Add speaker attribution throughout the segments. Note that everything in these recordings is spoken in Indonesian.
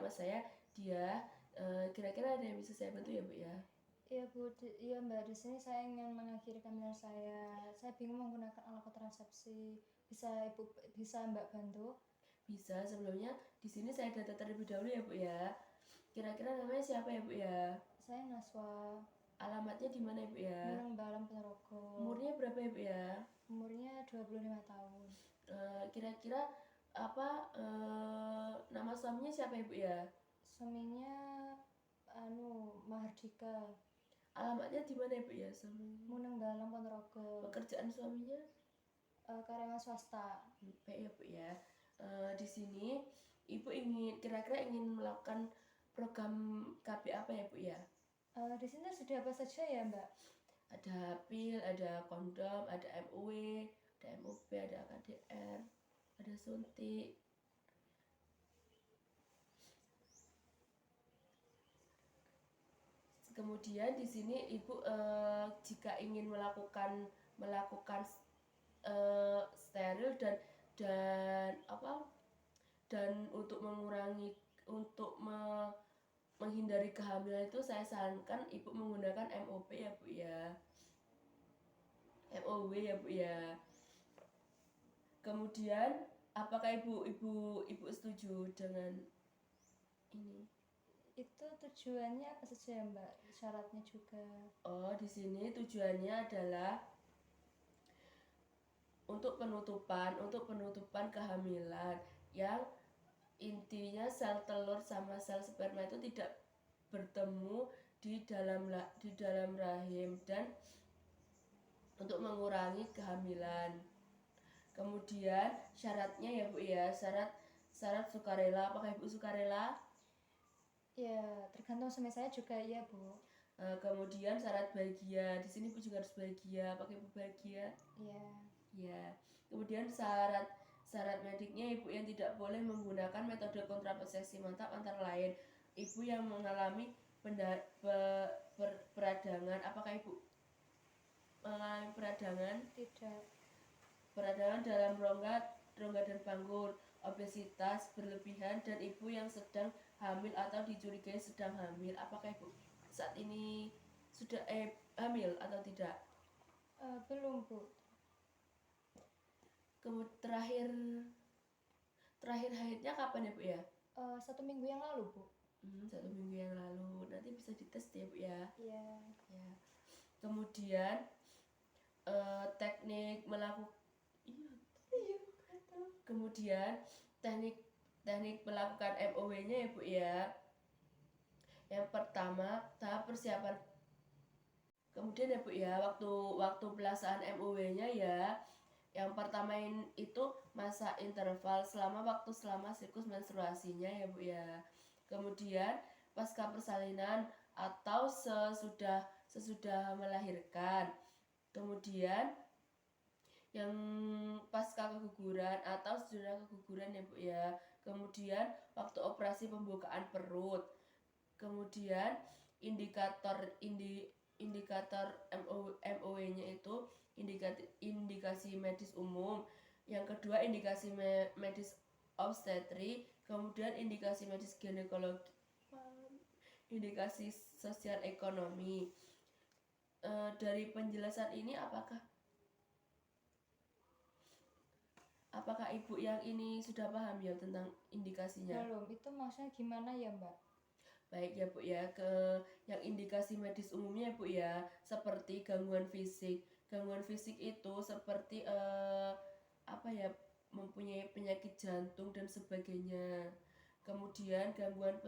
Speaker 1: nama saya Dia. Kira-kira ada yang bisa saya bantu ya Bu ya?
Speaker 2: Iya Bu, iya Mbak, di sini saya ingin mengakhiri kehamilan saya. Saya bingung menggunakan alat kontrasepsi. Bisa Mbak bantu?
Speaker 1: Bisa. Sebelumnya di sini saya data terlebih dahulu ya Bu ya. Kira-kira namanya siapa ya Bu ya?
Speaker 2: Saya Naswa.
Speaker 1: Alamatnya di mana ya Bu ya?
Speaker 2: Muneng Balam Ponorogo.
Speaker 1: Umurnya berapa ya Bu ya?
Speaker 2: Umurnya 25 tahun.
Speaker 1: Kira-kira apa nama suaminya siapa ya Bu ya?
Speaker 2: Suaminya Mahardika.
Speaker 1: Alamatnya di mana ya Bu ya suaminya?
Speaker 2: Muneng Balam Ponorogo.
Speaker 1: Pekerjaan suaminya?
Speaker 2: Karyawan swasta.
Speaker 1: Baik ya Bu ya. Di sini Ibu kira-kira ingin melakukan program KB apa ya Bu ya?
Speaker 2: Di sini sudah apa saja ya Mbak?
Speaker 1: Ada pil, ada kondom, ada MUW, ada MUB, ada KDR, ada suntik. Kemudian di sini Ibu jika ingin melakukan steril dan untuk menghindari kehamilan itu saya sarankan Ibu menggunakan MOP ya Bu ya. MOW ya Bu ya. Kemudian apakah Ibu setuju dengan ini?
Speaker 2: Itu tujuannya apa saja ya Mbak? Syaratnya juga.
Speaker 1: Oh, di sini tujuannya adalah untuk penutupan kehamilan yang intinya sel telur sama sel sperma itu tidak bertemu di dalam rahim dan untuk mengurangi kehamilan. Kemudian syaratnya ya Bu ya, syarat sukarela. Apakah Ibu sukarela?
Speaker 2: Ya, tergantung suami saya juga ya Bu.
Speaker 1: Kemudian syarat bahagia. Di sini Ibu juga harus bahagia. Apakah Ibu bahagia?
Speaker 2: Iya.
Speaker 1: Ya. Kemudian syarat mediknya Ibu yang tidak boleh menggunakan metode kontrasepsi mantap antara lain Ibu yang mengalami peradangan. Apakah Ibu mengalami peradangan?
Speaker 2: Tidak.
Speaker 1: Peradangan dalam rongga dan panggul, obesitas berlebihan, dan Ibu yang sedang hamil atau dicurigai sedang hamil. Apakah Ibu saat ini sudah hamil atau tidak?
Speaker 2: Belum Bu.
Speaker 1: Kemudian terakhir haidnya kapan ya Bu ya?
Speaker 2: 1 minggu yang lalu Bu.
Speaker 1: 1 minggu yang lalu. Nanti bisa dites ya Bu ya.
Speaker 2: Iya.
Speaker 1: Ya. Kemudian teknik melakukan kemudian teknik melakukan MOW-nya ya Bu ya. Yang pertama tahap persiapan. Kemudian ya Bu ya, waktu pelaksanaan MOW-nya ya. Yang pertama itu masa interval selama siklus menstruasinya ya Bu ya. Kemudian pasca persalinan atau sesudah melahirkan. Kemudian yang pasca keguguran atau sesudah keguguran ya Bu ya. Kemudian waktu operasi pembukaan perut. Kemudian indikator MOW-nya itu indikasi medis umum. Yang kedua indikasi medis obstetri, kemudian indikasi medis ginekologi, indikasi sosial ekonomi. Dari penjelasan ini apakah Ibu yang ini sudah paham ya tentang indikasinya?
Speaker 2: Belum. Itu maksudnya gimana ya Mbak?
Speaker 1: Baik ya Bu ya, yang indikasi medis umumnya Bu ya, seperti gangguan fisik. Gangguan fisik itu seperti mempunyai penyakit jantung dan sebagainya. Kemudian gangguan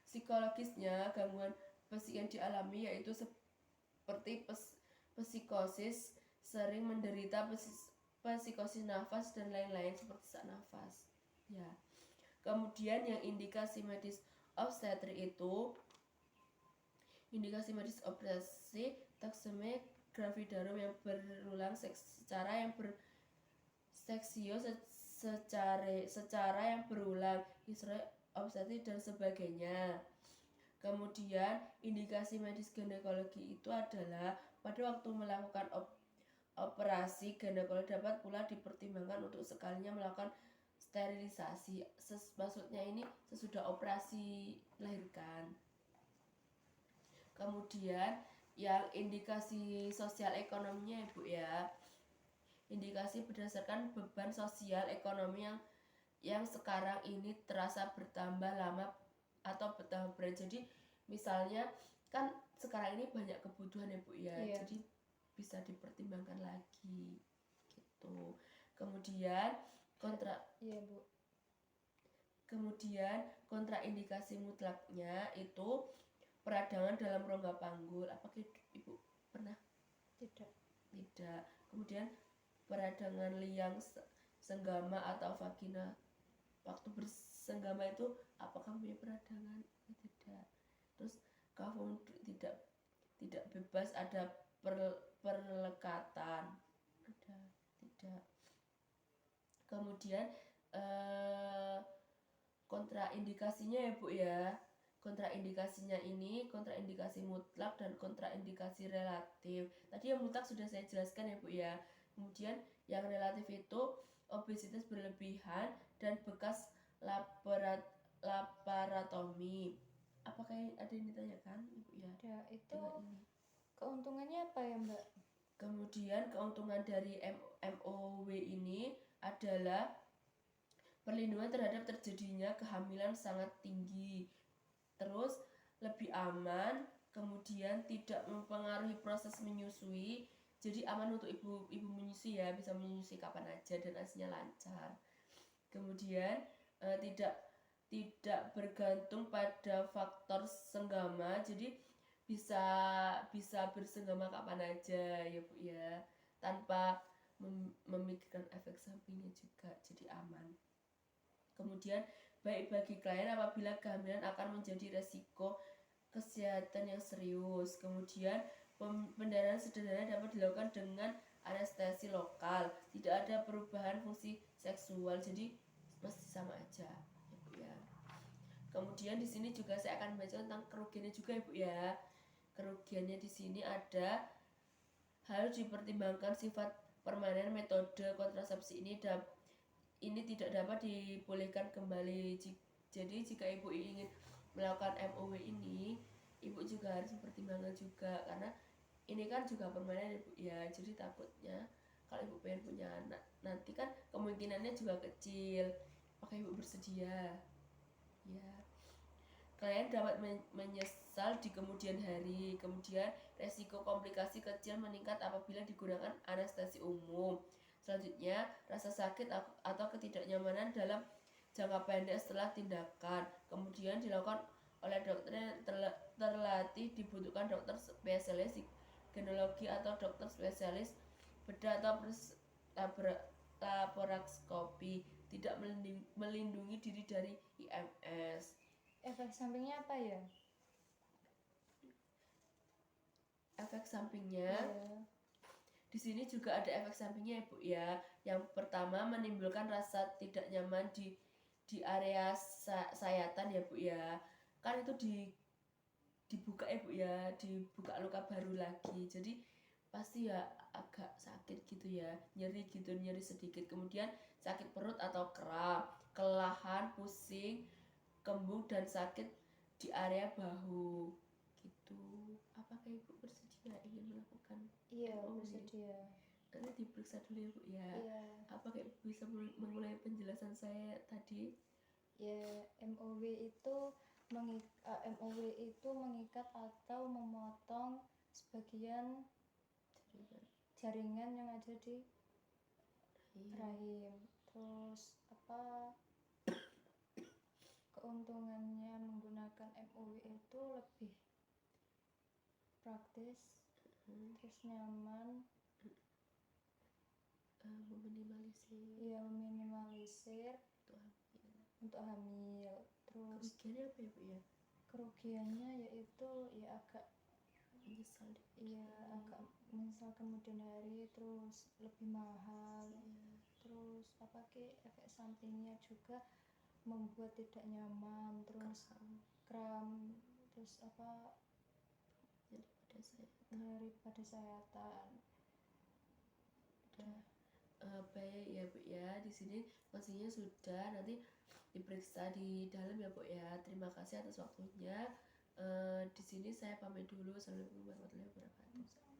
Speaker 1: psikologisnya, gangguan psikis yang dialami yaitu seperti psikosis, sering menderita psikosis nafas dan lain-lain seperti sesak nafas. Ya. Kemudian yang indikasi medis obstetri itu takseme gravidarum yang berulang secara yang berulang, histeria obstetri dan sebagainya. Kemudian indikasi medis ginekologi itu adalah pada waktu melakukan operasi ginekologi dapat pula dipertimbangkan untuk sekalinya melakukan sterilisasi. Maksudnya ini sesudah operasi melahirkan. Kemudian yang indikasi sosial ekonominya Ibu ya. Indikasi berdasarkan beban sosial ekonomi yang sekarang ini terasa bertambah lama atau bertambah berat. Jadi misalnya kan sekarang ini banyak kebutuhan ya Bu ya.
Speaker 2: Iya.
Speaker 1: Jadi bisa dipertimbangkan lagi gitu. Kemudian
Speaker 2: Iya Bu.
Speaker 1: Kemudian kontraindikasi mutlaknya itu peradangan dalam rongga panggul. Apakah Ibu pernah?
Speaker 2: Tidak.
Speaker 1: Tidak. Kemudian peradangan liang senggama atau vagina. Waktu bersenggama itu apakah punya peradangan? Tidak. Terus kafum tidak bebas, ada perlekatan. Ada, tidak. Kemudian kontraindikasinya ya Bu ya. Kontraindikasinya ini kontraindikasi mutlak dan kontraindikasi relatif. Tadi yang mutlak sudah saya jelaskan ya Bu ya. Kemudian yang relatif itu obesitas berlebihan dan bekas laparotomi. Apakah ada yang ditanyakan Ibu ya?
Speaker 2: Ada. Itu keuntungannya apa ya Mbak?
Speaker 1: Kemudian keuntungan dari MOW ini adalah perlindungan terhadap terjadinya kehamilan sangat tinggi, terus lebih aman, kemudian tidak mempengaruhi proses menyusui. Jadi aman untuk ibu menyusui ya, bisa menyusui kapan aja dan asinya lancar. Kemudian tidak bergantung pada faktor senggama, jadi bisa bersenggama kapan aja ya Bu ya, tanpa memikirkan efek sampingnya juga, jadi aman. Kemudian baik bagi klien apabila kehamilan akan menjadi resiko kesehatan yang serius. Kemudian pendarahan sederhana dapat dilakukan dengan anestesi lokal, tidak ada perubahan fungsi seksual, jadi masih sama aja ya Bu ya. Kemudian di sini juga saya akan baca tentang kerugiannya juga ya Bu ya. Kerugiannya di sini ada harus dipertimbangkan sifat permanen metode kontrasepsi ini tidak dapat dibolehkan kembali. Jadi jika Ibu ingin melakukan MOW ini, Ibu juga harus mempertimbangkan juga, karena ini kan juga permanen Ibu ya. Jadi takutnya kalau Ibu pengen punya anak, nanti kan kemungkinannya juga kecil. Apakah Ibu bersedia? Ya. Klien dapat menyesal di kemudian hari. Kemudian resiko komplikasi kecil meningkat apabila digunakan anestesi umum. Selanjutnya, rasa sakit atau ketidaknyamanan dalam jangka pendek setelah tindakan. Kemudian dilakukan oleh dokter yang terlatih, dibutuhkan dokter spesialis gineologi atau dokter spesialis bedah atau laparoskopi. Tidak melindungi diri dari IMS.
Speaker 2: Efek sampingnya apa ya?
Speaker 1: Efek sampingnya di sini juga ada efek sampingnya ya Bu ya. Yang pertama menimbulkan rasa tidak nyaman di area sayatan ya Bu ya. Kan itu dibuka ya Bu ya, dibuka luka baru lagi. Jadi pasti ya agak sakit gitu ya, nyeri gitu, nyeri sedikit. Kemudian sakit perut atau kram, kelelahan, pusing, kembung dan sakit di area bahu gitu. Apakah Ibu bersedia ingin melakukan?
Speaker 2: Iya, bersedia.
Speaker 1: Nanti diperiksa dulu ya Bu ya.
Speaker 2: Iya.
Speaker 1: Apakah Ibu bisa memulai penjelasan saya tadi?
Speaker 2: Ya, MOW itu mengikat atau memotong sebagian jaringan yang ada di rahim. Terus apa keuntungannya menggunakan MOW itu lebih praktis, terus nyaman, meminimalisir untuk hamil. Terus
Speaker 1: kerugiannya apa ya Bu ya?
Speaker 2: Kerugiannya yaitu ya agak
Speaker 1: menyesal.
Speaker 2: Iya, agak menyesal kemudian hari, terus lebih mahal. Terus efek sampingnya juga membuat tidak nyaman, terus kram, terus nyeri pada sayatan.
Speaker 1: Baik ya Bu ya, di sini kondisinya sudah, nanti diperiksa di dalam ya Bu ya. Terima kasih atas waktunya. Di sini saya pamit dulu. Assalamualaikum warahmatullahi wabarakatuh.